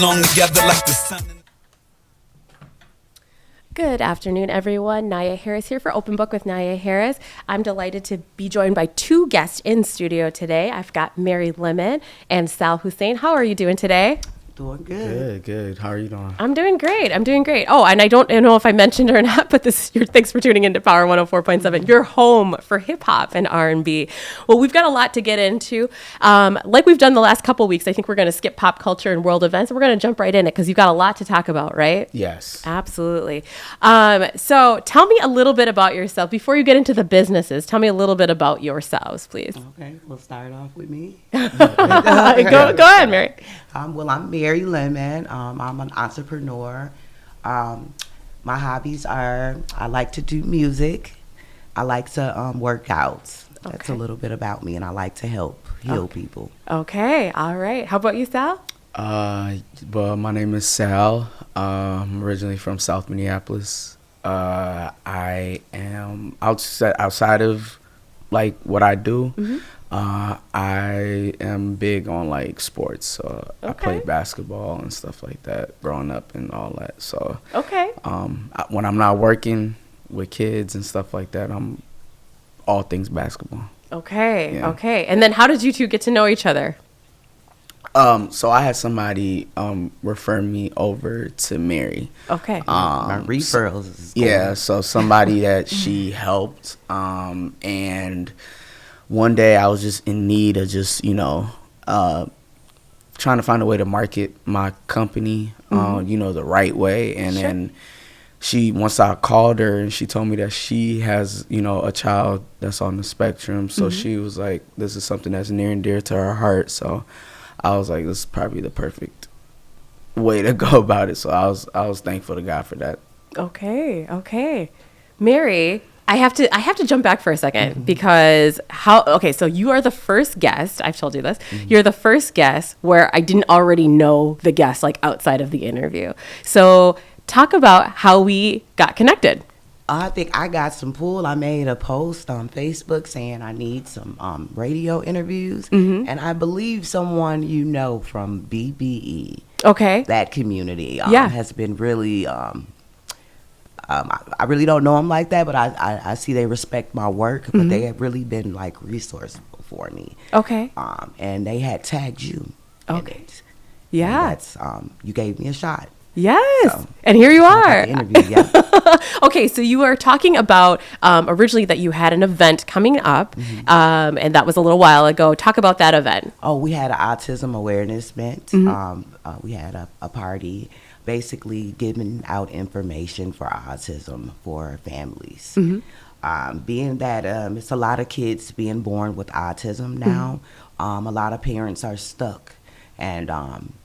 belong together like the sun. Good afternoon, everyone. Nyia Harris here for Open Book with Nyia Harris. I'm delighted to be joined by two guests in studio today. I've got Mary Lemon and Sal Hussein. How are you doing today? Doing good. Good. How are you doing? I'm doing great. Oh, and I don't know if I mentioned it or not, but thanks for tuning into Power 104.7, your home for hip hop and R&B. Well, we've got a lot to get into. Like we've done the last couple weeks, I think we're going to skip pop culture and world events, and we're going to jump right in it because you've got a lot to talk about, right? Yes. Absolutely. So tell me a little bit about yourself. Before you get into the businesses, tell me a little bit about yourselves, please. Okay, we'll start off with me. Go ahead, Mary. Well, I'm Mary Lemon. I'm an entrepreneur. My hobbies are I like to do music. I like to work out. That's a little bit about me, and I like to help heal people. Okay, all right. How about you, Sal? Well, my name is Sal. I'm originally from South Minneapolis. I am outside of like what I do. Mm-hmm. I am big on like sports. So I Okay. played basketball and stuff like that growing up and all that. So Okay. when I'm not working with kids and stuff like that, I'm all things basketball. Okay. Yeah. Okay. And then how did you two get to know each other? So I had somebody refer me over to Mary. Okay. My referrals is Yeah, so somebody that she helped, and one day I was just in need of just, trying to find a way to market my company, the right way. And Sure. then once I called her and she told me that she has, a child that's on the spectrum. So she was like, this is something that's near and dear to her heart. So I was like, this is probably the perfect way to go about it. So I was thankful to God for that. Okay. Mary, I have to jump back for a second because so you are the first guest, I've told you this. You're the first guest where I didn't already know the guest like outside of the interview. So talk about how we got connected. I think I got some pull. I made a post on Facebook saying I need some radio interviews, and I believe someone from BBE, Okay. that community, Yeah. has been really. I really don't know them like that, but I see they respect my work. But they have really been like resourceful for me. Okay. And they had tagged you. in Okay. it. Yeah. And that's you gave me a shot. Yes. So, and here you I are. got the interview, yeah. Okay, so you were talking about originally that you had an event coming up, and that was a little while ago. Talk about that event. Oh, we had an autism awareness event. We had a party, basically giving out information for autism for families. Being that it's a lot of kids being born with autism now, a lot of parents are stuck. And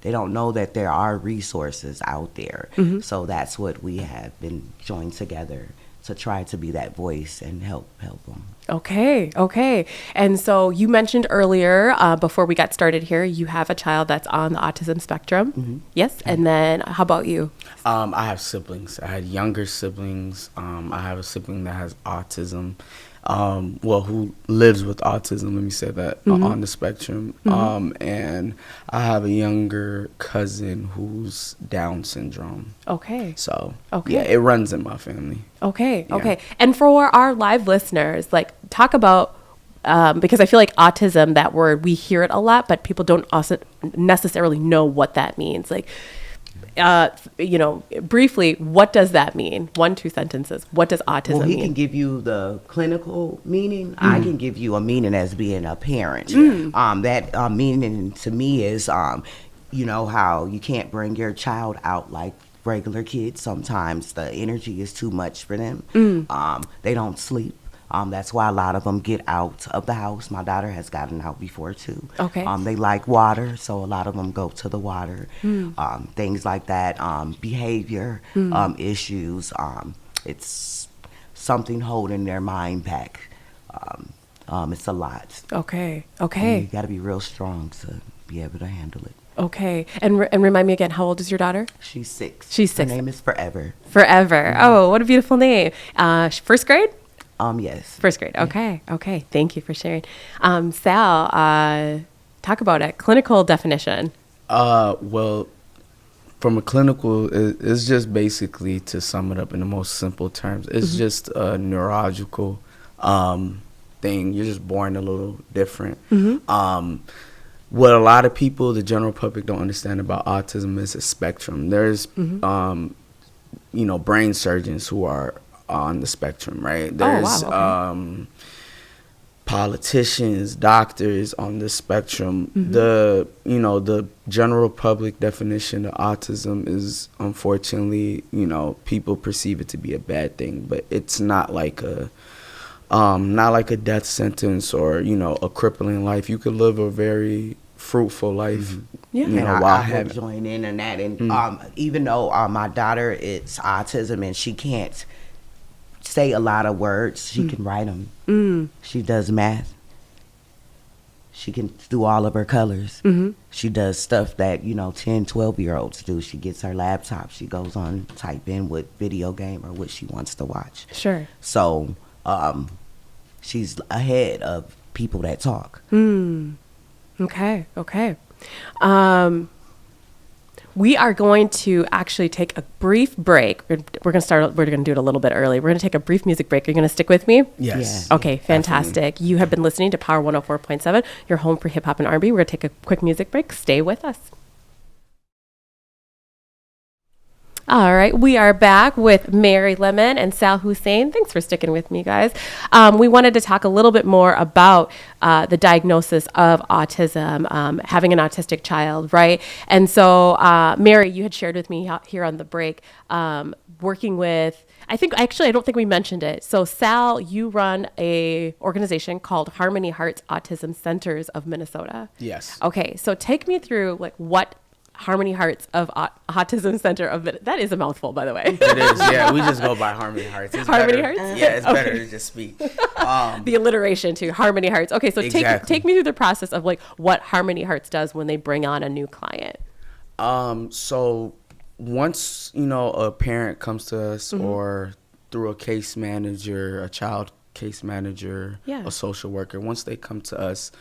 they don't know that there are resources out there. So that's what we have been joined together to try to be that voice and help them. Okay. And so you mentioned earlier, before we got started here, you have a child that's on the autism spectrum. Yes. And then how about you? I have siblings. I had younger siblings. I have a sibling that has autism. Who lives with autism, let me say that, on the spectrum. And I have a younger cousin who's Down syndrome. Okay. So, Okay. yeah, it runs in my family. Okay. Yeah. Okay. And for our live listeners, like talk about, because I feel like autism, that word, we hear it a lot, but people don't also necessarily know what that means. Like, briefly, what does that mean? 1-2 sentences. What does autism Well, he mean? can give you the clinical meaning. I can give you a meaning as being a parent. That meaning to me is, how you can't bring your child out like regular kids. Sometimes the energy is too much for them. They don't sleep. That's why a lot of them get out of the house. My daughter has gotten out before too. Okay. They like water, so a lot of them go to the water. Things like that. Behavior issues. It's something holding their mind back. It's a lot. Okay. And you got to be real strong to be able to handle it. Okay. And remind me again, how old is your daughter? She's 6. She's 6. Her name is Forever. Forever. Oh, what a beautiful name. First grade? Yes. First grade. Okay. Thank you for sharing. Sal, talk about it. Clinical definition. Well, from a clinical, it's just basically, to sum it up in the most simple terms, it's just a neurological thing. You're just born a little different. What a lot of people, the general public, don't understand about autism is a spectrum. There's brain surgeons who are on the spectrum, right? There's politicians, doctors on the spectrum. The general public definition of autism is, unfortunately, people perceive it to be a bad thing, but it's not like a death sentence or a crippling life. You could live a very fruitful life. I will join in on that. And even though my daughter, it's autism and she can't say a lot of words, she can write them. She does math. She can do all of her colors. She does stuff that 10, 12-year-olds do. She gets her laptop, she goes on, type in what video game or what she wants to watch. Sure. So she's ahead of people that talk. Okay. We are going to actually take a brief break. We're going to do it a little bit early. We're going to take a brief music break. Are you going to stick with me? Yes. Yeah. Okay, fantastic. Definitely. You have been listening to Power 104.7, your home for hip hop and R&B. We're going to take a quick music break. Stay with us. All right, we are back with Mary Lemon and Sal Hussein. Thanks for sticking with me, guys. We wanted to talk a little bit more about the diagnosis of autism, having an autistic child, right? And so, Mary, you had shared with me here on the break, working with, I don't think we mentioned it. So, Sal, you run a organization called Harmony Hearts Autism Centers of Minnesota. Yes. Okay, so take me through what Harmony Hearts of Autism Center of that is a mouthful, by the way. It is, yeah. We just go by Harmony Hearts. It's Harmony better. Hearts? Yeah, it's better to just speak. The alliteration to Harmony Hearts. Okay, so take me through the process of what Harmony Hearts does when they bring on a new client. So once a parent comes to us, or through a case manager, a child case manager, a social worker, once they come to us,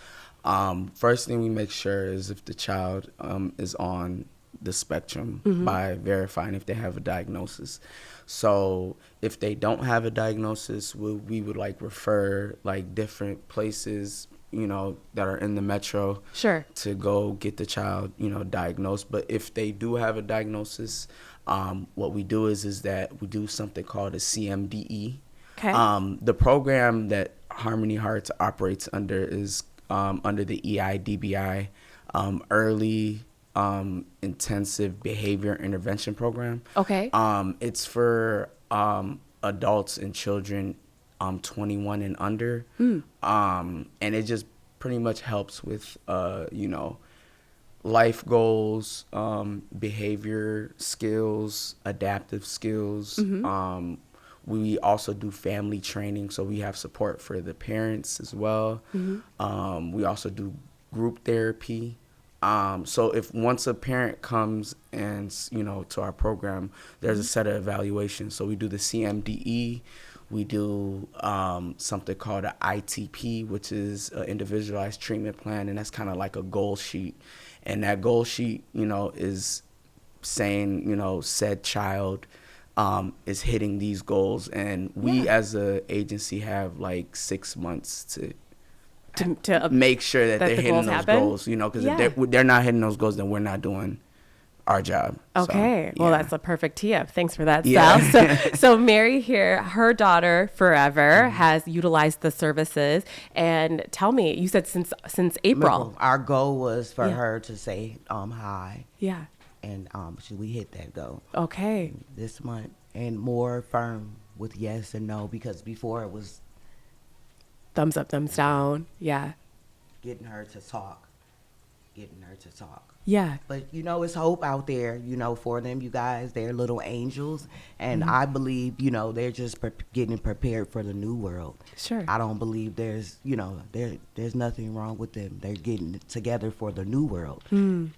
first thing we make sure is if the child is on the spectrum by verifying if they have a diagnosis. So if they don't have a diagnosis, we would refer different places, that are in the metro, to go get the child, diagnosed. But if they do have a diagnosis, what we do is that we do something called a CMDE. Okay. The program that Harmony Hearts operates under is under the EIDBI, Early Intensive Behavior Intervention Program. Okay. It's for adults and children 21 and under. And it just pretty much helps with, life goals, behavior skills, adaptive skills. We also do family training, so we have support for the parents as well. We also do group therapy. So if once a parent comes and, to our program, there's a set of evaluations. So we do the CMDE. We do something called an ITP, which is an individualized treatment plan, and that's kind of like a goal sheet. And that goal sheet, is saying, said child is hitting these goals, and we as an agency have 6 months to make sure that they're hitting those goals, because if they're not hitting those goals, then we're not doing our job. Okay. So, well, that's a perfect tee up. Thanks for that, Sal. So Mary here, her daughter Forever has utilized the services, and tell me, you said since April. Our goal was for her to say hi. Yeah. And we hit that goal. Okay. This month, and more firm with yes and no, because before it was thumbs up, thumbs down. Yeah. Getting her to talk. Yeah. But it's hope out there, for them. You guys, they're little angels, and I believe, they're just getting prepared for the new world. Sure. I don't believe there's nothing wrong with them. They're getting together for the new world, and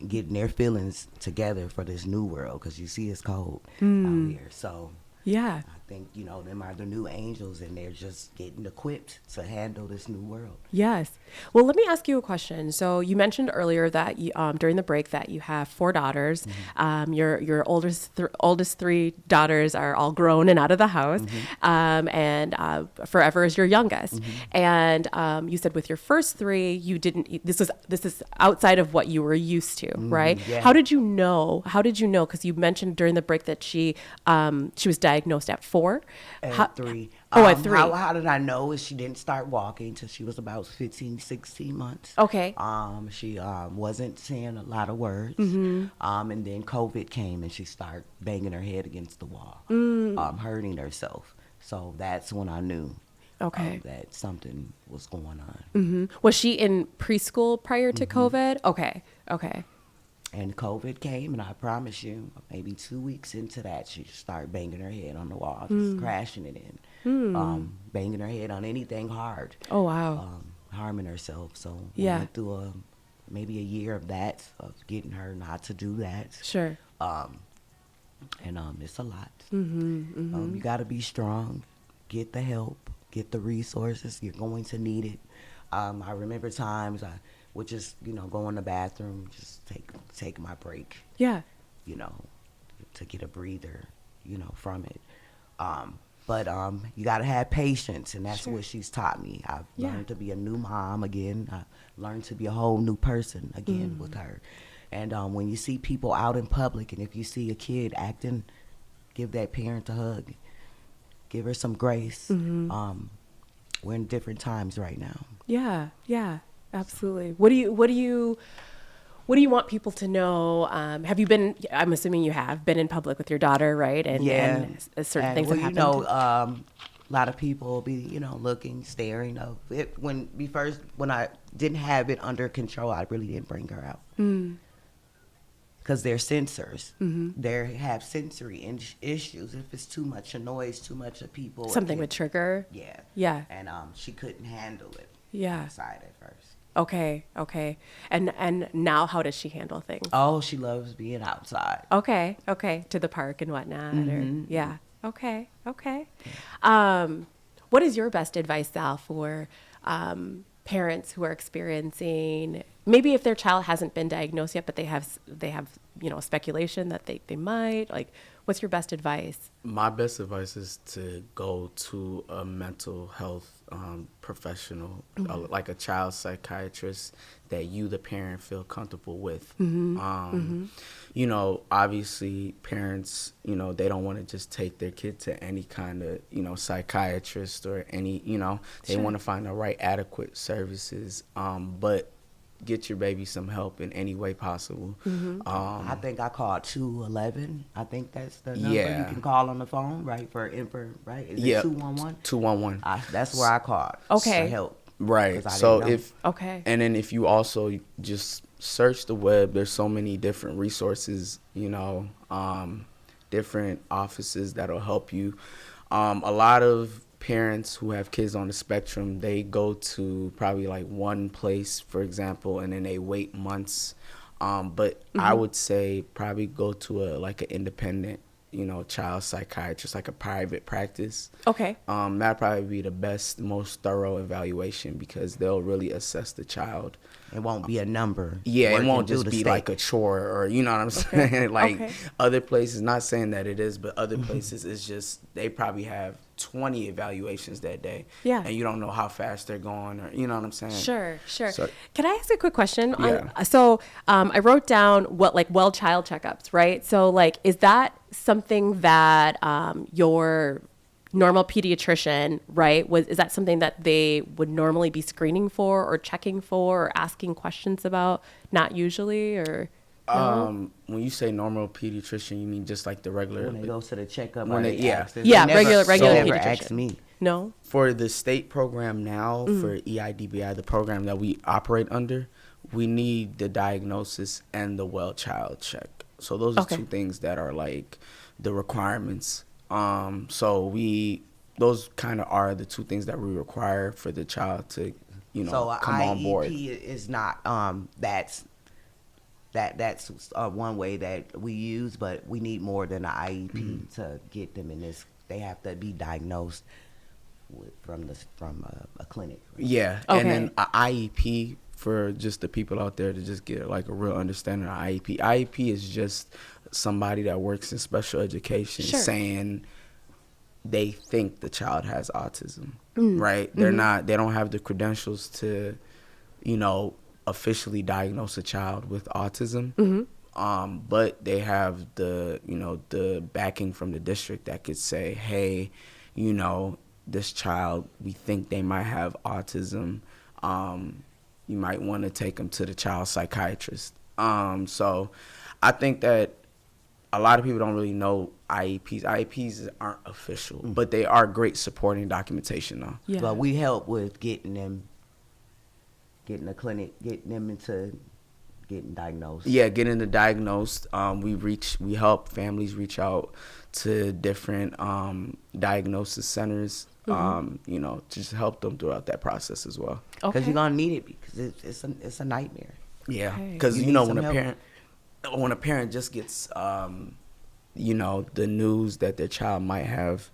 getting their feelings together for this new world, because you see it's cold out here. So Yeah. I think, them are the new angels, and they're just getting equipped to handle this new world. Yes. Well, let me ask you a question. So you mentioned earlier that during the break that you have 4 daughters. Your oldest 3 daughters are all grown and out of the house, and Forever is your youngest. And you said with your first 3, you didn't. This is outside of what you were used to, right? Yeah. How did you know? Because you mentioned during the break that she was diagnosed at 4. At 3. Oh, at 3. How did I know? Is she didn't start walking until she was about 15, 16 months. Okay. She wasn't saying a lot of words. And then COVID came, and she started banging her head against the wall, hurting herself. So that's when I knew that something was going on. Was she in preschool prior to COVID? Okay. And COVID came, and I promise you, maybe 2 weeks into that, she started banging her head on the wall, just crashing it in, banging her head on anything hard. Oh, wow. Harming herself. So Yeah. we went through maybe a year of that, of getting her not to do that. Sure. And it's a lot. You got to be strong, get the help, get the resources. You're going to need it. I remember times I would just, go in the bathroom, just take my break, Yeah. to get a breather, from it. But you got to have patience, and that's what she's taught me. I've learned to be a new mom again. I learned to be a whole new person again with her. And when you see people out in public, and if you see a kid acting, give that parent a hug. Give her some grace. We're in different times right now. Yeah, absolutely. What do you want people to know? Have you been? I'm assuming you have been in public with your daughter, right? And certain things have happened. A lot of people will be, looking, staring. When I didn't have it under control, I really didn't bring her out. Because they're sensors. They have sensory issues. If it's too much noise, too much of people. Something would trigger. Yeah. And she couldn't handle it. Outside at first. Okay. And now how does she handle things? Oh, she loves being outside. Okay. To the park and whatnot. Okay. What is your best advice, Sal, for parents who are experiencing, maybe if their child hasn't been diagnosed yet, but they have speculation that they might, like, what's your best advice? My best advice is to go to a mental health professional, like a child psychiatrist that you, the parent, feel comfortable with. Obviously parents, they don't want to just take their kid to any kind of, psychiatrist or any, they want to find the right adequate services. But get your baby some help in any way possible. I think I called 211. I think that's the number you can call on the phone, right? Right? Is it 211? 211. That's where I called. Okay. For help. Right. So and then if you also just search the web, there's so many different resources, different offices that'll help you. A lot of parents who have kids on the spectrum, they go to probably like one place, for example, and then they wait months. But I would say probably go to an independent, child psychiatrist, like a private practice. Okay. That'd probably be the best, most thorough evaluation, because they'll really assess the child. It won't be a number. Yeah, it won't just be like a chore, or you know what I'm saying? Other places, not saying that it is, but other places it's just, they probably have 20 evaluations that day. Yeah. And you don't know how fast they're going, or you know what I'm saying? Sure. So, can I ask a quick question? Yeah. I wrote down well child checkups, right? So is that something that your normal pediatrician, right, is that something that they would normally be screening for or checking for or asking questions about? Not usually, or no? When you say normal pediatrician, you mean just like the regular, when they go to the checkup, regular never pediatrician. asked me. No. For the state program now, for EIDBI, the program that we operate under, we need the diagnosis and the well child check. So those are two things that are like the requirements. Those kind of are the two things that we require for the child to, come on board. So IEP is not that's one way that we use, but we need more than an IEP to get them in this they have to be diagnosed from a clinic. Yeah, Okay. and then a IEP for just the people out there to just get like a real understanding of IEP. IEP is just somebody that works in special education Sure. saying they think the child has autism, right? They're not. They don't have the credentials to, officially diagnose a child with autism. But they have the backing from the district that could say, hey, this child, we think they might have autism. You might want to take them to the child psychiatrist. So I think that a lot of people don't really know IEPs. IEPs aren't official, but they are great supporting documentation, though. Yeah. But we help with getting them into getting diagnosed. Yeah, getting the diagnosed. We help families reach out to different diagnosis centers. Just help them throughout that process as well. Because you're gonna need it, because it's a nightmare. Yeah, Okay. because You need when some a help. parent just gets the news that their child might have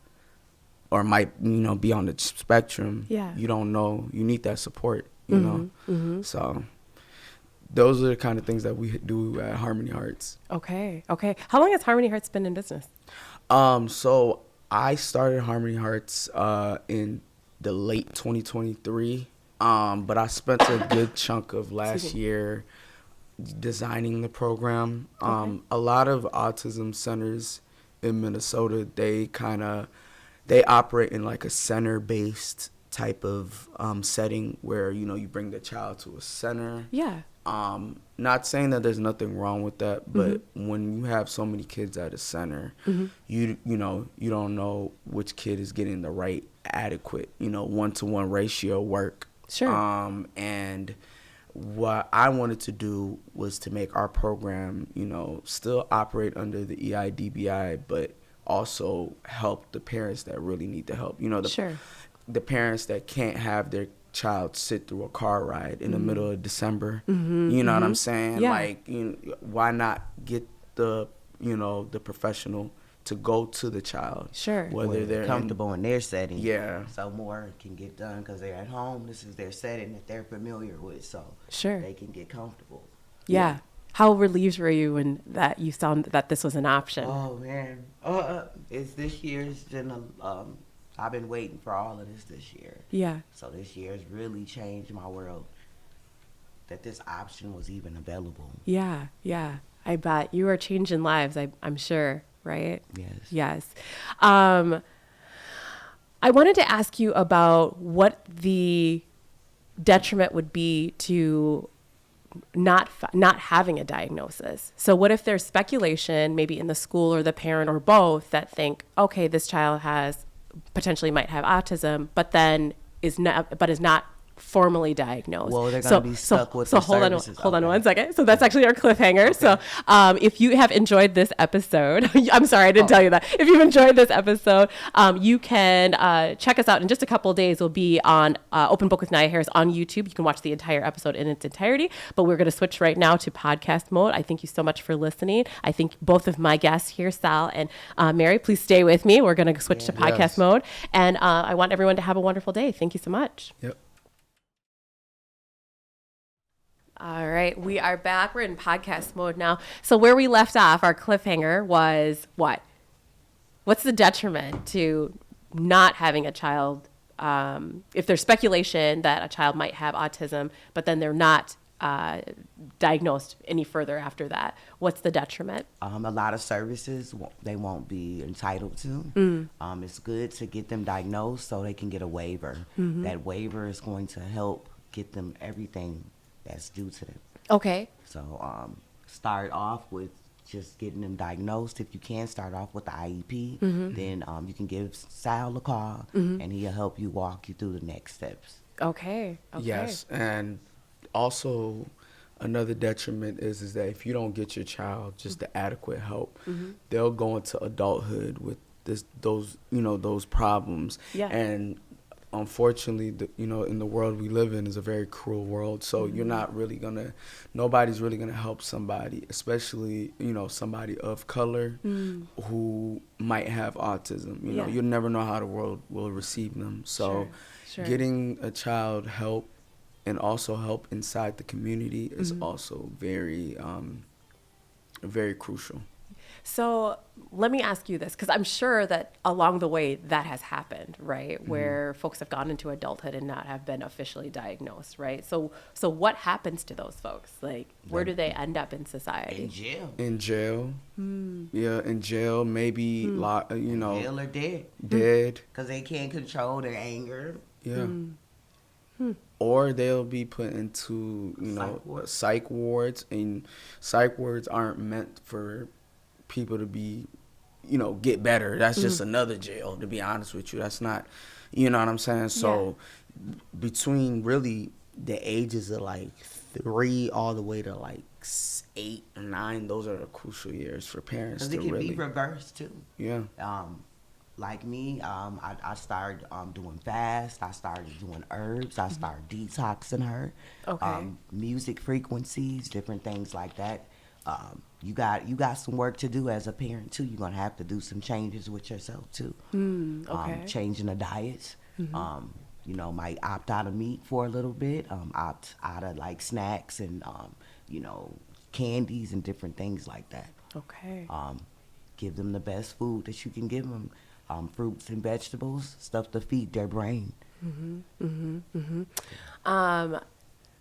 or might be on the spectrum. Yeah. You don't know. You need that support. So those are the kind of things that we do at Harmony Hearts. Okay. How long has Harmony Hearts been in business? So I started Harmony Hearts in the late 2023, but I spent a good chunk of last year designing the program. A lot of autism centers in Minnesota, they operate in like a center-based type of setting where you bring the child to a center. Yeah. Not saying that there's nothing wrong with that, but when you have so many kids at a center, you don't know which kid is getting the right adequate 1-to-1 ratio work. Sure. And what I wanted to do was to make our program still operate under the EIDBI, but also help the parents that really need the help. Sure. The parents that can't have their child sit through a car ride in the middle of December. You know what I'm saying? Yeah. Like, why not get the professional to go to the child? Sure. Whether they're comfortable in their setting. Yeah. So more can get done because they're at home. This is their setting that they're familiar with. So Sure. they can get comfortable. Yeah. How relieved were you when that you found that this was an option? Oh man, it's this year. It's been I've been waiting for all of this year. Yeah. So this year has really changed my world. That this option was even available. Yeah. I bet you are changing lives. I'm sure, right? Yes. I wanted to ask you about what the detriment would be to not having a diagnosis. So what if there's speculation, maybe in the school or the parent or both, that think, okay, this child potentially might have autism, but then is not formally diagnosed. Well, they're going to be stuck with the services. Hold on one second. So that's actually our cliffhanger. Okay. So if you have enjoyed this episode, I'm sorry, I didn't tell you that. If you've enjoyed this episode, you can check us out in just a couple of days. We'll be on Open Book with Nyia Harris on YouTube. You can watch the entire episode in its entirety, but we're going to switch right now to podcast mode. I thank you so much for listening. I think both of my guests here, Sal and Mary, please stay with me. We're going to switch to podcast mode. And I want everyone to have a wonderful day. Thank you so much. Yep. All right, we are back. We're in podcast mode now. So where we left off, our cliffhanger was what? What's the detriment to not having a child? If there's speculation that a child might have autism, but then they're not diagnosed any further after that, what's the detriment? A lot of services they won't be entitled to. It's good to get them diagnosed so they can get a waiver. That waiver is going to help get them everything that's due to them. Okay. So start off with just getting them diagnosed. If you can start off with the IEP, then you can give Sal a call, and he'll help you walk you through the next steps. Okay. Yes, and also another detriment is that if you don't get your child just the adequate help, they'll go into adulthood with those problems. Yeah. And unfortunately, in the world we live in is a very cruel world. So nobody's really gonna help somebody, especially, somebody of color who might have autism. You'll never know how the world will receive them. So getting a child help and also help inside the community is also very, very crucial. So let me ask you this, because I'm sure that along the way that has happened, right? Where folks have gone into adulthood and not have been officially diagnosed, right? So what happens to those folks? Like, where do they end up in society? In jail. In jail. Yeah, in jail, maybe, Jail or dead. Dead. Because they can't control their anger. Yeah. Or they'll be put into, psych wards. And psych wards aren't meant for people to be, get better. That's just another jail, to be honest with you. That's not, you know what I'm saying? So between really the ages of like 3 all the way to like 8 or 9, those are the crucial years for parents to Because it can really be reversed too. Yeah. Like me, I started doing fast. I started doing herbs. I started detoxing her. Okay. Music frequencies, different things like that. You got some work to do as a parent too. You're gonna have to do some changes with yourself too. Okay. Changing the diets. Might opt out of meat for a little bit. Opt out of like snacks and candies and different things like that. Okay. Give them the best food that you can give them. Fruits and vegetables, stuff to feed their brain.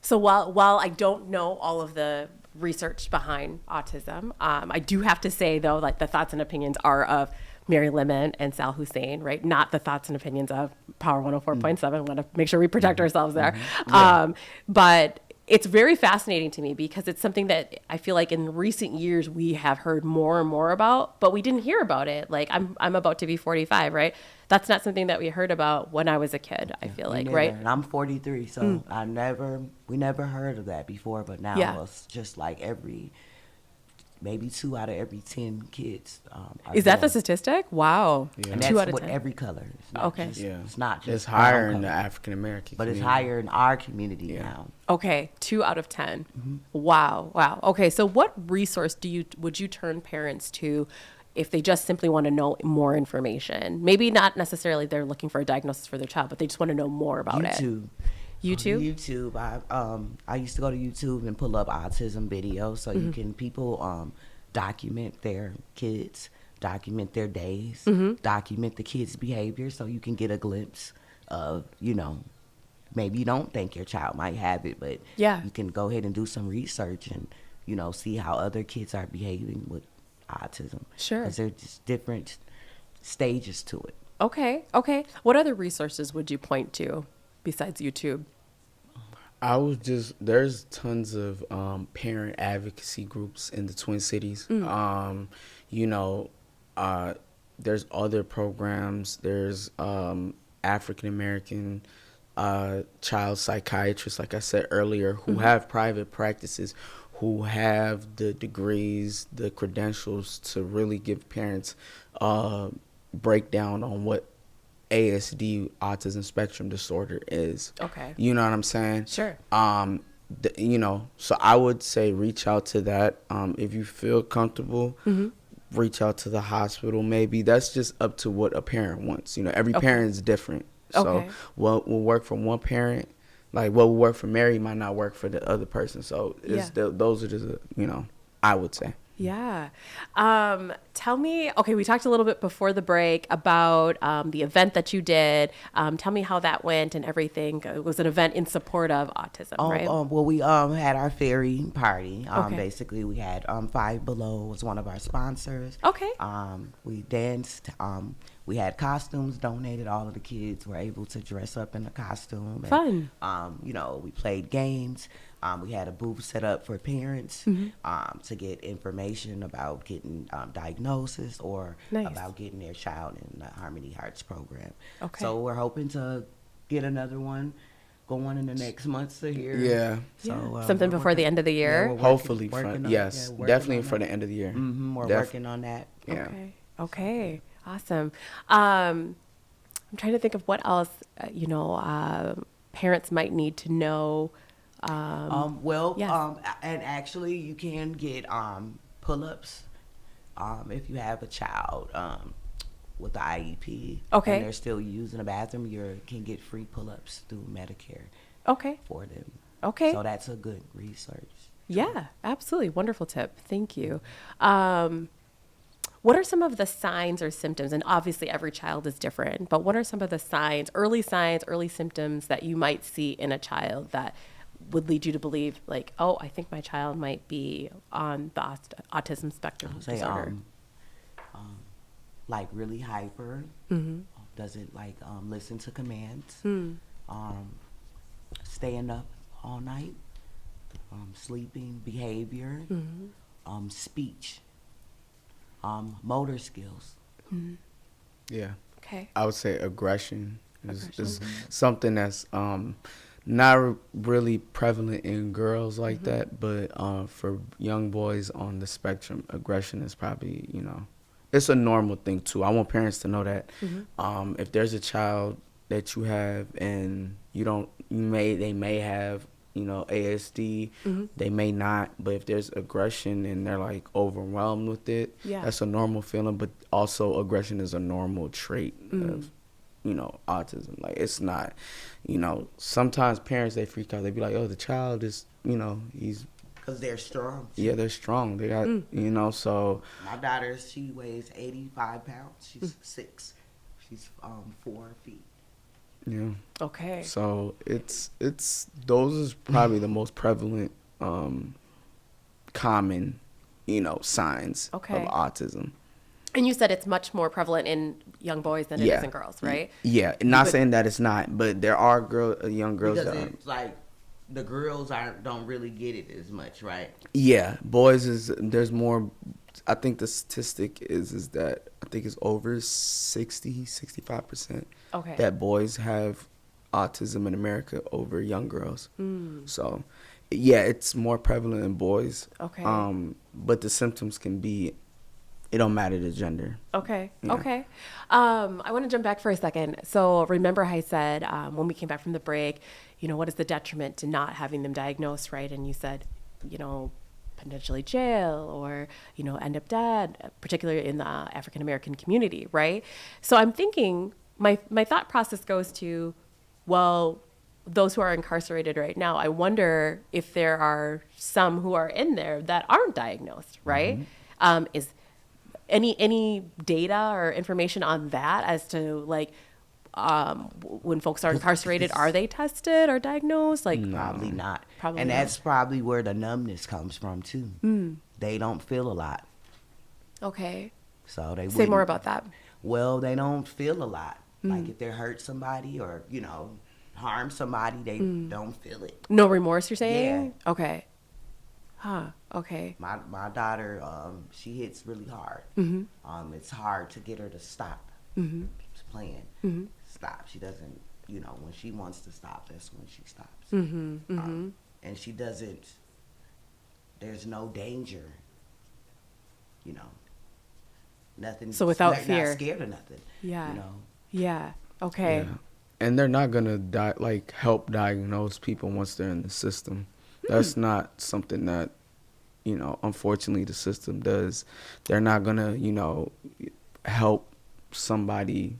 So while I don't know all of the research behind autism, I do have to say, though, like the thoughts and opinions are of Mary Lemon and Sal Hussein, right? Not the thoughts and opinions of Power 104.7. I want to make sure we protect ourselves there. But it's very fascinating to me because it's something that I feel like in recent years we have heard more and more about, but we didn't hear about it. Like I'm about to be 45, right? That's not something that we heard about when I was a kid, I feel like, never, right? And I'm 43, so we never heard of that before, but now it's just like maybe 2 out of every 10 kids. Is that the statistic? Wow. Yeah. And that's 2 out of with 10. every color. It's not just it's higher in the African American but community. It's higher in our community now. Okay, 2 out of 10. Wow. Okay, so what resource would you turn parents to if they just simply want to know more information? Maybe not necessarily they're looking for a diagnosis for their child, but they just want to know more about YouTube. YouTube. I used to go to YouTube and pull up autism videos so you can people document their kids, document their days, document the kids' behavior so you can get a glimpse of, maybe you don't think your child might have it, but you can go ahead and do some research and, see how other kids are behaving with autism. Sure. Because there's just different stages to it. Okay. What other resources would you point to besides YouTube? There's tons of parent advocacy groups in the Twin Cities. There's other programs. There's African American child psychiatrists, like I said earlier, who have private practices, who have the degrees, the credentials to really give parents breakdown on what ASD, autism spectrum disorder, is. Okay. You know what I'm saying? Sure. So I would say reach out to that. If you feel comfortable, reach out to the hospital. Maybe that's just up to what a parent wants. Every parent is different. So what will work for one parent, like what will work for Mary might not work for the other person. So those are just, I would say. Yeah. Tell me, we talked a little bit before the break about the event that you did. Tell me how that went and everything. It was an event in support of autism, right? Well, we had our fairy party. Basically, we had Five Below was one of our sponsors. Okay. We danced. We had costumes donated. All of the kids were able to dress up in a costume. Fun. And, we played games. We had a booth set up for parents to get information about getting diagnosis or about getting their child in the Harmony Hearts program. Okay. So we're hoping to get another one going in the next months of here. Yeah. So something before the end of the year? Yeah, hopefully. Definitely for the end of the year. We're working on that. Yeah. Okay. Awesome. I'm trying to think of what else, parents might need to know. Yes. And actually, you can get pull-ups if you have a child with the IEP. Okay. And they're still using the bathroom. You can get free pull-ups through Medicare. Okay. For them. Okay. So that's a good research. Yeah, absolutely. Wonderful tip. Thank you. What are some of the signs or symptoms? And obviously every child is different, but what are some of the signs, early symptoms that you might see in a child that would lead you to believe like, oh, I think my child might be on the autism spectrum disorder? Like really hyper, doesn't like listen to commands, staying up all night, sleeping behavior, speech, motor skills. Yeah. Okay. I would say aggression is something that's not really prevalent in girls like that, but for young boys on the spectrum, aggression is probably, it's a normal thing too. I want parents to know that if there's a child that you have and they may have, ASD, they may not, but if there's aggression and they're like overwhelmed with it, that's a normal feeling, but also aggression is a normal trait of autism. Like it's not, sometimes parents, they freak out. They be like, oh, the child is, he's, because they're strong. Yeah, they're strong. They got, so. My daughter, she weighs 85 pounds. She's 6. She's 4 feet. Yeah. Okay. So it's those is probably the most prevalent, common, signs of autism. And you said it's much more prevalent in young boys than it is in girls, right? Yeah, not saying that it's not, but there are young girls because that it's like the girls don't really get it as much, right? Yeah, boys there's more. I think the statistic is that I think it's over 65% that boys have autism in America over young girls. So, yeah, it's more prevalent in boys. Okay. But the symptoms can be, it don't matter the gender. Okay. Yeah. Okay. I want to jump back for a second. So remember I said when we came back from the break, what is the detriment to not having them diagnosed, right? And you said, potentially jail or, end up dead, particularly in the African American community, right? So I'm thinking, my thought process goes to, well, those who are incarcerated right now, I wonder if there are some who are in there that aren't diagnosed, right? Is any data or information on that as to like, when folks are incarcerated, are they tested or diagnosed? Like Probably not. Probably and not. that's probably where the numbness comes from too. They don't feel a lot. Okay. So they Say more about that. Well, they don't feel a lot. Like if they hurt somebody or, harm somebody, they don't feel it. No remorse, you're saying? Yeah. Okay. Huh. Okay. My daughter, she hits really hard. It's hard to get her to stop playing. Stop. She doesn't, when she wants to stop, that's when she stops. And she doesn't, there's no danger, nothing. So without they're fear. not scared of nothing. Yeah. Yeah. Okay. Yeah. And they're not gonna help diagnose people once they're in the system. That's not something that, unfortunately the system does. They're not gonna, help somebody,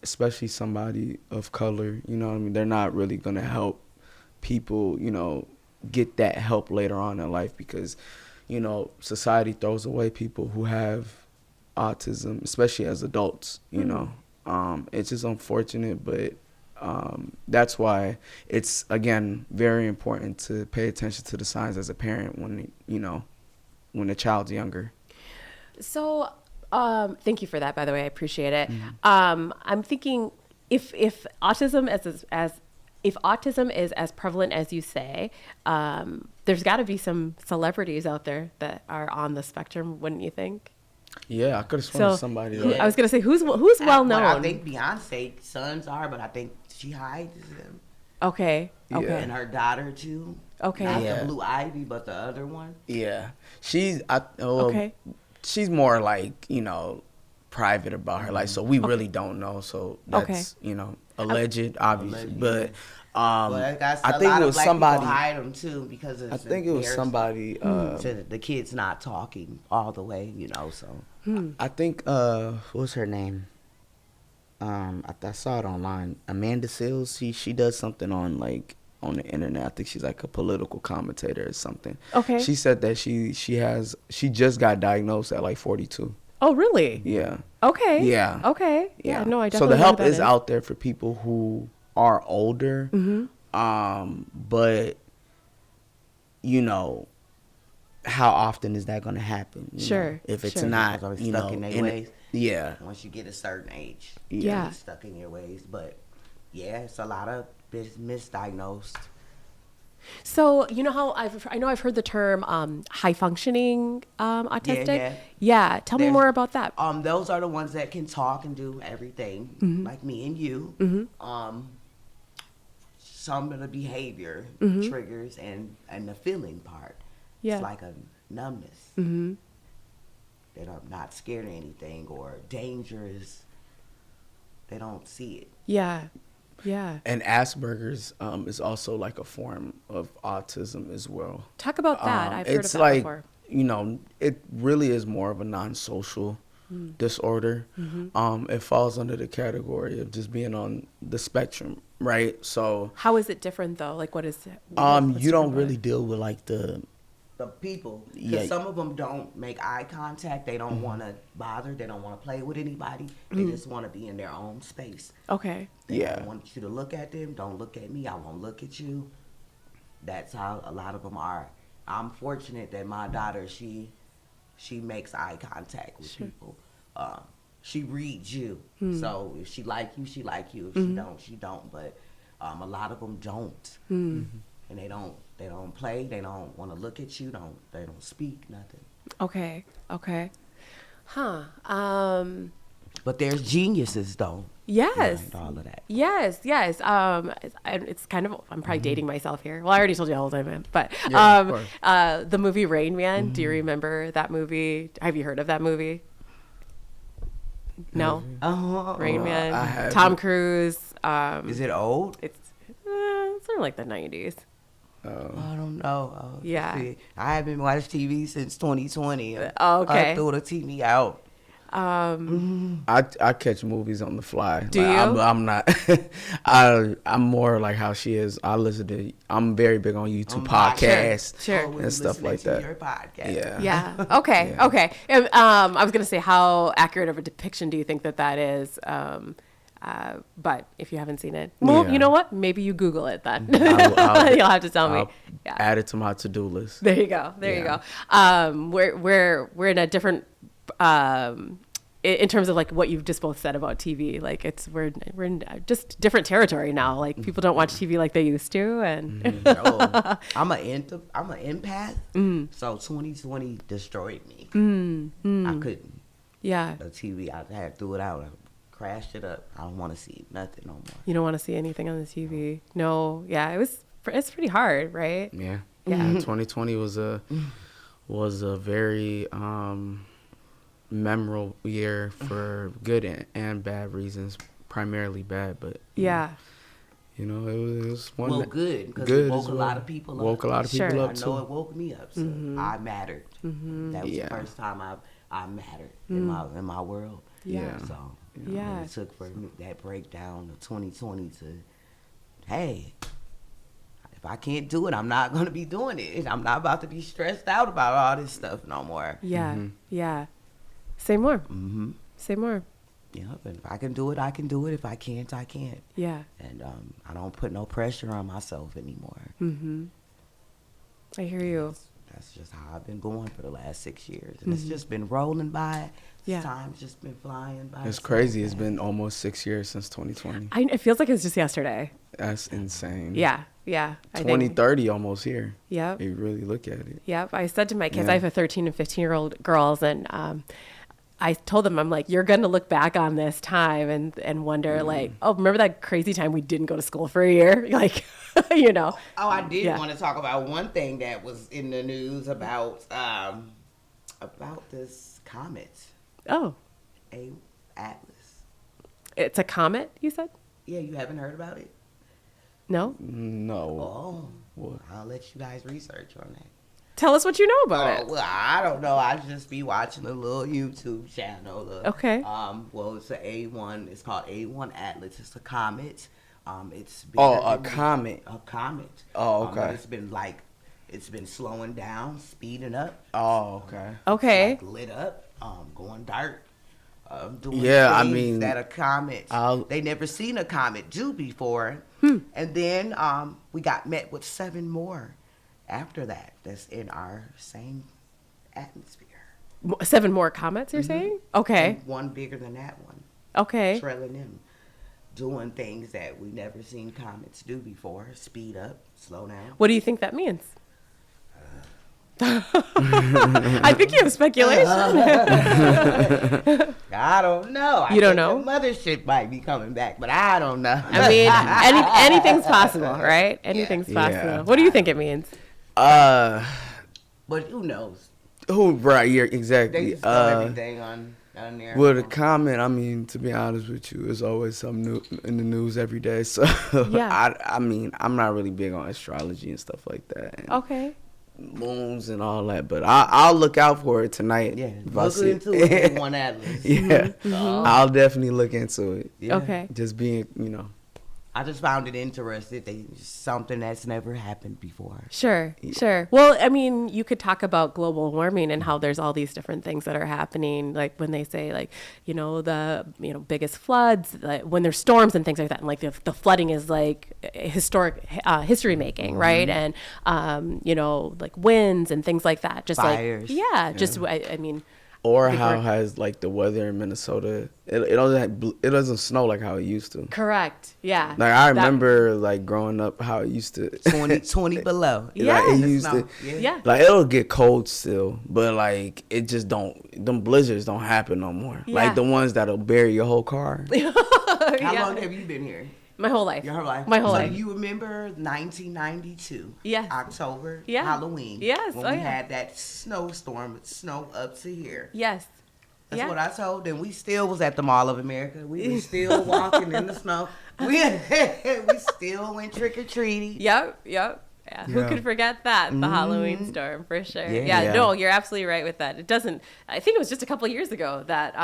especially somebody of color. You know what I mean? They're not really gonna help people, get that help later on in life because, society throws away people who have autism, especially as adults. It's just unfortunate, but that's why it's, again, very important to pay attention to the signs as a parent when the child's younger. So, thank you for that, by the way. I appreciate it. I'm thinking if autism if autism is as prevalent as you say, there's got to be some celebrities out there that are on the spectrum, wouldn't you think? Yeah, I could have sworn somebody. I was gonna say who's well known. I think Beyonce's sons are, but I think she hides them. Okay. Okay. And her daughter too. Okay. Not the Blue Ivy, but the other one. Yeah, she's okay. She's more like private about her life, so we really don't know. So that's alleged, obviously, but. Well, that's I a think lot it of was black somebody. people hide them too because I think it was somebody. To the kids not talking all the way, So I think what's her name? I saw it online. Amanda Seales. She does something on the internet. I think she's like a political commentator or something. Okay. She said that she just got diagnosed at like 42. Oh, really? Yeah. Okay. Yeah. Okay. Yeah. No, I definitely. So the know help who that is out there for people who are older. But how often is that going to happen? Sure. If it's sure. not, stuck in their ways. Yeah. Once you get a certain age, Yeah. you're stuck in your ways. But yeah, it's a lot of misdiagnosed. So you know how I've heard the term high functioning autistic. Yeah. Tell me more about that. Those are the ones that can talk and do everything, like me and you. Some of the behavior triggers and the feeling part. Yeah. It's like a numbness. That I'm not scared of anything or dangerous. They don't see it. Yeah. Yeah. And Asperger's is also like a form of autism as well. Talk about that. I've heard of that like, before. It really is more of a non-social disorder. It falls under the category of just being on the spectrum, right? So how is it different though? Like, what is it? You don't really deal with like the people, because some of them don't make eye contact. They don't want to bother. They don't want to play with anybody. They just want to be in their own space. Okay. They don't want you to look at them. Don't look at me. I won't look at you. That's how a lot of them are. I'm fortunate that my daughter, she makes eye contact with people. She reads you. So if she like you, she like you. If she don't, she don't. But a lot of them don't. And they don't play. They don't want to look at you. They don't speak nothing. Okay. Huh. But there's geniuses though. Yes. And all of that. Yes. It's kind of, I'm probably dating myself here. Well, I already told you how old I am, but the movie Rain Man. Do you remember that movie? Have you heard of that movie? No. Rain Man. Tom Cruise. Is it old? It's sort of like the 90s. I don't know. Yeah. See, I haven't watched TV since 2020. Okay. I threw the TV out. I catch movies on the fly. Do you? I'm not. I'm more like how she is. I'm very big on YouTube podcasts Sure. and stuff like that. Your podcast. Yeah. Okay. I was gonna say, how accurate of a depiction do you think that is? But if you haven't seen it, well, you know what? Maybe you Google it then. You'll have to tell me. Yeah. Add it to my to-do list. There you go. You go. We're in a different in terms of like what you've just both said about TV. Like we're in just different territory now. Like people don't watch TV like they used to, and I'm an empath. So 2020 destroyed me. I couldn't. Yeah. The TV, I had to throw it out. Crashed it up. I don't want to see nothing no more. You don't want to see anything on the TV. No. Yeah. It's pretty hard, right? Yeah. Yeah. 2020 was a very memorable year for good and bad reasons. Primarily bad, but yeah. It was one. Well, good because it woke a lot of people up. Woke a lot of people up I too. know it woke me up. So I mattered. That was the first time I mattered in my world. Yeah. So yeah, it took for me that breakdown of 2020 to, hey, if I can't do it, I'm not gonna be doing it. I'm not about to be stressed out about all this stuff no more. Yeah. Yeah. Say more. Say more. Yeah, but if I can do it, I can do it. If I can't, I can't. Yeah. And I don't put no pressure on myself anymore. I hear you. That's just how I've been going for the last 6 years. And it's just been rolling by. Yeah. Time's just been flying by. It's crazy. It's been almost 6 years since 2020. It feels like it was just yesterday. That's insane. Yeah. 2030 almost here. Yep. You really look at it. Yep. I said to my kids, I have a 13 and 15-year-old girls, and I told them, I'm like, you're going to look back on this time and wonder, like, oh, remember that crazy time we didn't go to school for a year? Like, Oh, I did want to talk about one thing that was in the news about this comet. Oh. A Atlas. It's a comet, you said? Yeah, you haven't heard about it? No? No. Oh, What? I'll let you guys research on that. Tell us what you know about it. Well, I don't know. I just be watching a little YouTube channel. Okay. Well, it's a A1. It's called A1 Atlas. It's a comet. It's A comet. A comet. Oh, okay. It's been slowing down, speeding up. Oh, okay. Okay. It's like lit up, going dark. Doing Yeah, I things mean, that a comet. They never seen a comet do before. And then we got met with 7 more after that. That's in our same atmosphere. 7 more comets, you're saying? Okay. And one bigger than that one. Okay. Trailing them, doing things that we never seen comets do before. Speed up, slow down. What do you think that means? I think you have speculation. I don't know. You don't know? The mothership might be coming back, but I don't know. I mean, anything's possible, right? Anything's possible. Yeah. What do you think it means? But who knows? Who? Right? Yeah, They exactly. just throw everything on there. Well, the comment, I mean, to be honest with you, is always something new in the news every day. So, Yeah. I mean, I'm not really big on astrology and stuff like that. And Okay. moons and all that, but I'll look out for it tonight. Yeah, if I look see into it. One Atlas. Yeah, I'll definitely look into it. Yeah. Okay. Just being, you know. I just found it interesting. Something that's never happened before. Sure. Well, I mean, you could talk about global warming and how there's all these different things that are happening. Like when they say, like, the biggest floods, like when there's storms and things like that, and like the flooding is like historic history making, right? And like winds and things like that. Just Fires. like just I mean. Or how has like the weather in Minnesota? It doesn't snow like how it used to. Correct. Yeah. Like I remember like growing up how it used to 20 below. Yeah. Like, it used to, Yeah. like it'll get cold still, but like it just them blizzards don't happen no more. Yeah. Like the ones that'll bury your whole car. How long have you been here? My whole life. Your whole life. My whole so life. You remember 1992? Yes. October. Yeah. Halloween. Yes. When Oh, we yeah. had that snowstorm with snow up to here. Yes. That's Yeah. what I told them. We still was at the Mall of America. We were still walking in the snow. We still went trick or treating. Yep. Yeah. Who Yeah. could forget that? The Halloween storm, for sure. Yeah. Yeah. No, you're absolutely right with that. It doesn't, I think it was just a couple of years ago that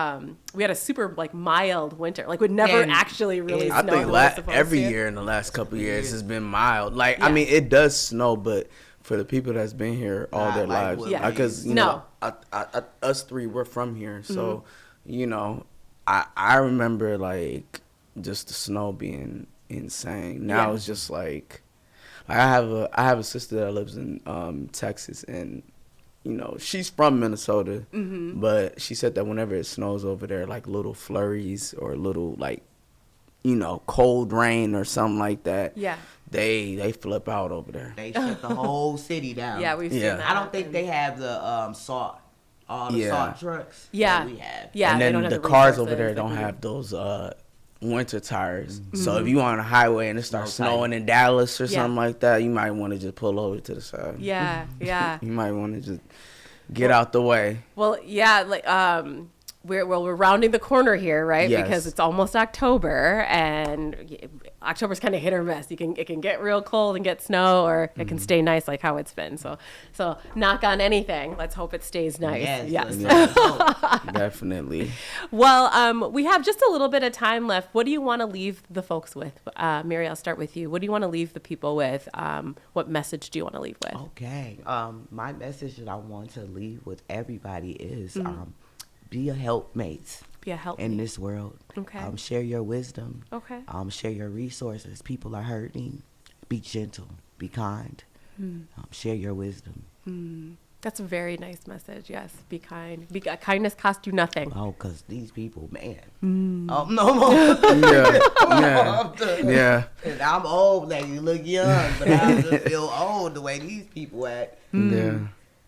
we had a super like mild winter. Like would never And actually really I snow think the way it's supposed every to. year in the last couple of years has been mild. Like I Yeah. mean, it does snow, but for the people that's been here all Not their like lives, what Yeah. because you No. know, us 3 we're from here, so I remember like just the snow being insane. Now Yeah. it's just like I have a sister that lives in Texas, and she's from Minnesota, but she said that whenever it snows over there, like little flurries or little like cold rain or something like that, Yeah. they flip out over there. They shut the whole city down. Yeah, we've seen Yeah. that. I don't think they have the salt. All the Yeah. salt trucks. Yeah. That we have. Yeah. And they then don't have the cars resources over there that don't we do. have those winter tires. So if you on a highway and it starts No tire. snowing in Dallas or Yeah. something like that, you might want to just pull over to the side. Yeah. Yeah. You might want to just get out the way. Well, yeah, like we're rounding the corner here, right? Yes. Because it's almost October, and October's kind of hit or miss. It can get real cold and get snow, or it can stay nice like how it's been. So knock on anything. Let's hope it stays nice. Yes. Definitely. Well, we have just a little bit of time left. What do you want to leave the folks with? Mary, I'll start with you. What do you want to leave the people with? What message do you want to leave with? Okay. My message that I want to leave with everybody is be a helpmate Be a help. in this world. Okay. Share your wisdom. Okay. Share your resources. People are hurting. Be gentle. Be kind. Share your wisdom. That's a very nice message. Yes, be kind. Kindness costs you nothing. Oh, because these people, man. No more. Yeah. And I'm old, like you look young, but I just feel old the way these people act. Yeah.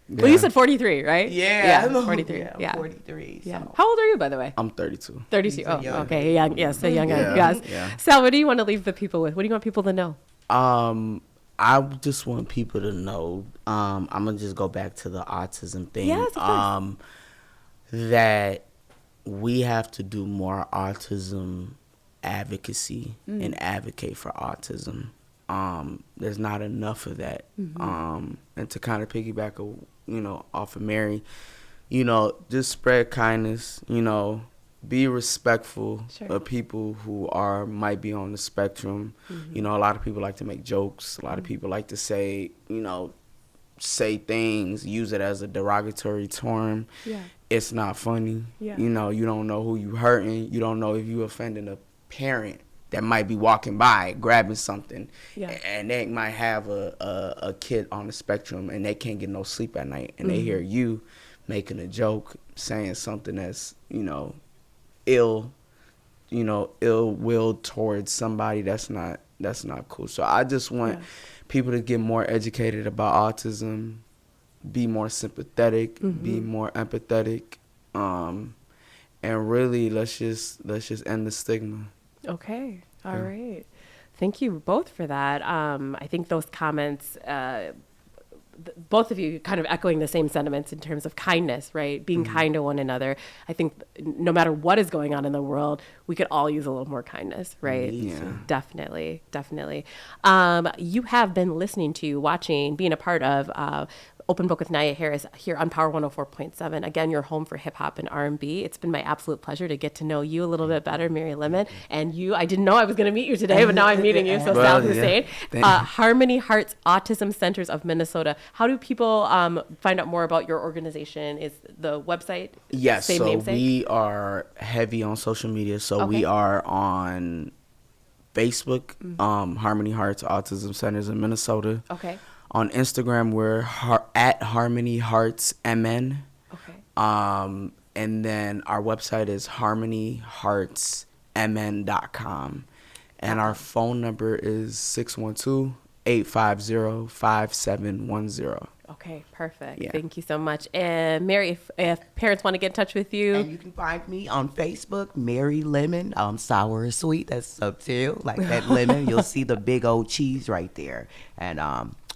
Well, you said 43, right? Yeah, 43. Yeah, Yeah. 43. Yeah. So. How old are you, by the way? I'm 32. 32. Oh, young. okay. Young. Yes, so young. Yeah, Yes. yeah. Sal, what do you want to leave the people with? What do you want people to know? I just want people to know. I'm gonna just go back to the autism thing. Yes, of course. That we have to do more autism advocacy and advocate for autism. There's not enough of that. And to kind of piggyback, off of Mary, just spread kindness, be respectful of people who might be on the spectrum. A lot of people like to make jokes. A lot of people like to say things, use it as a derogatory term. Yeah. It's not funny. Yeah. You don't know who you hurting. You don't know if you offending a parent that might be walking by grabbing something. Yeah. And they might have a kid on the spectrum and they can't get no sleep at night, and they hear you making a joke, saying something that's ill will towards somebody. That's not cool. So I just want people to get more educated about autism, be more sympathetic, be more empathetic, and really let's just end the stigma. Okay. All right. Thank you both for that. I think those comments, both of you kind of echoing the same sentiments in terms of kindness, right? Being kind to one another. I think no matter what is going on in the world, we could all use a little more kindness, right? Yeah. So definitely. You have been listening to, watching, being a part of Open Book with Nyia Harris here on Power 104.7. Again, your home for hip hop and R&B. It's been my absolute pleasure to get to know you a little bit better, Mary Lemon. And you, I didn't know I was going to meet you today, but now I'm meeting you. So Sal Hussein, Harmony Hearts Autism Centers of Minnesota. How do people find out more about your organization? Is the website Yes, same so namesake? we are heavy on social media. So we are on Facebook, Harmony Hearts Autism Centers in Minnesota. Okay. On Instagram, we're at Harmony Hearts MN. Okay. And then our website is harmonyheartsmn.com. And our phone number is 612-850-5710. Okay, perfect. Yeah. Thank you so much. And Mary, if parents want to get in touch with you. And you can find me on Facebook, Mary Lemon, sour or sweet. That's up to you. Like that lemon, you'll see the big old cheese right there. And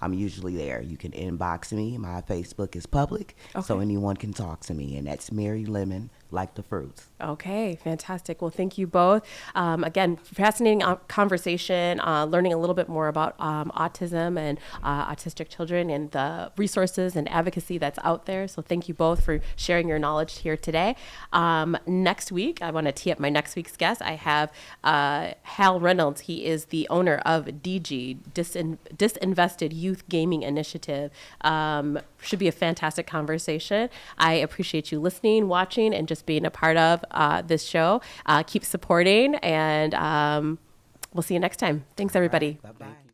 I'm usually there. You can inbox me. My Facebook is public, so anyone can talk to me. And that's Mary Lemon, like the fruits. Okay, fantastic. Well, thank you both. Again, fascinating conversation, learning a little bit more about autism and autistic children and the resources and advocacy that's out there. So thank you both for sharing your knowledge here today. Next week, I want to tee up my next week's guest. I have Hal Reynolds. He is the owner of DG, Disinvested Youth Gaming Initiative. Should be a fantastic conversation. I appreciate you listening, watching, and just being a part of this show. Keep supporting, and we'll see you next time. Thanks, everybody. Bye-bye.